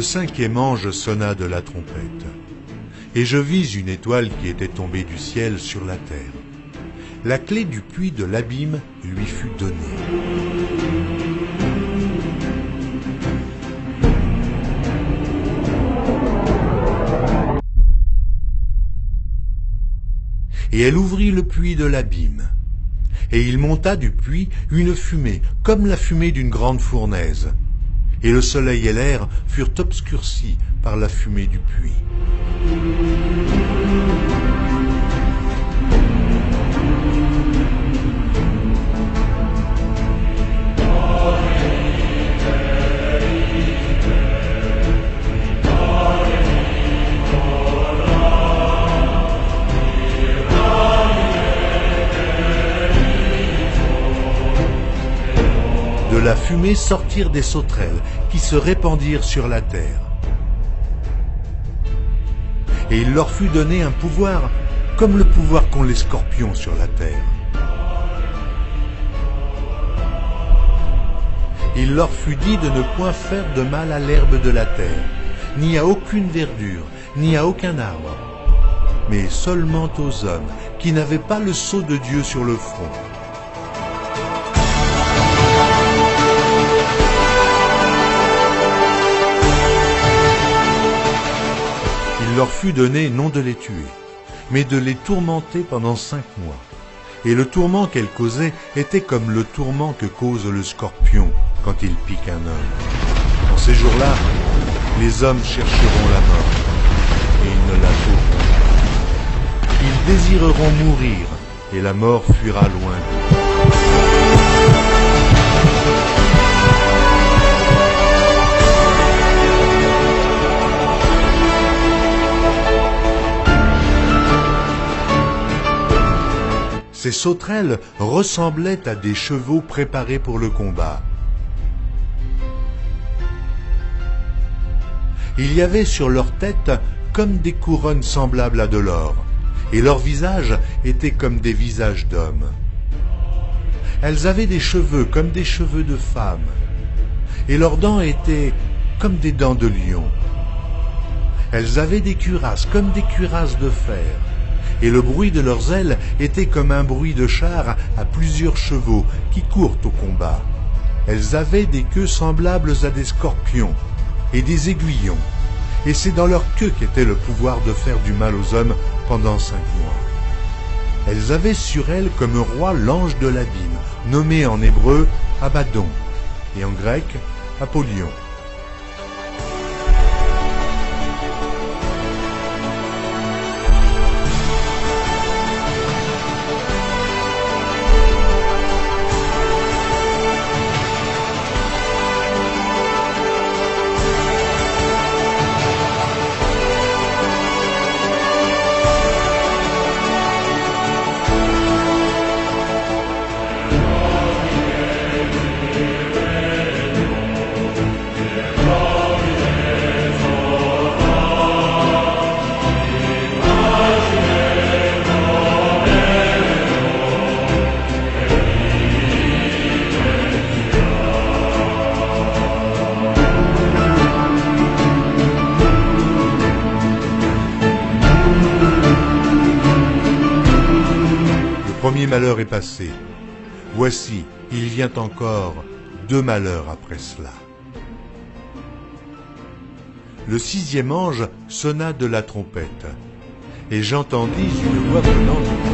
5e ange sonna de la trompette, et je vis une étoile qui était tombée du ciel sur la terre. La clé du puits de l'abîme lui fut donnée. Et elle ouvrit le puits de l'abîme. Et il monta du puits une fumée, comme la fumée d'une grande fournaise. Et le soleil et l'air furent obscurcis par la fumée du puits. De la fumée sortirent des sauterelles qui se répandirent sur la terre. Et il leur fut donné un pouvoir comme le pouvoir qu'ont les scorpions sur la terre. Il leur fut dit de ne point faire de mal à l'herbe de la terre, ni à aucune verdure, ni à aucun arbre, mais seulement aux hommes qui n'avaient pas le sceau de Dieu sur le front. Il leur fut donné non de les tuer, mais de les tourmenter pendant 5 mois. Et le tourment qu'elles causaient était comme le tourment que cause le scorpion quand il pique un homme. En ces jours-là, les hommes chercheront la mort, et ils ne la trouveront pas. Ils désireront mourir, et la mort fuira loin d'eux. Ces sauterelles ressemblaient à des chevaux préparés pour le combat. Il y avait sur leur tête comme des couronnes semblables à de l'or, et leurs visages étaient comme des visages d'hommes. Elles avaient des cheveux comme des cheveux de femmes, et leurs dents étaient comme des dents de lion. Elles avaient des cuirasses comme des cuirasses de fer, et le bruit de leurs ailes était comme un bruit de char à plusieurs chevaux qui courent au combat. Elles avaient des queues semblables à des scorpions et des aiguillons, et c'est dans leur queue qu'était le pouvoir de faire du mal aux hommes pendant 5 mois. Elles avaient sur elles comme roi l'ange de l'abîme, nommé en hébreu Abaddon, et en grec Apollyon. Le premier malheur est passé. Voici, il vient encore 2 malheurs après cela. Le 6e ange sonna de la trompette, et j'entendis une voix venant du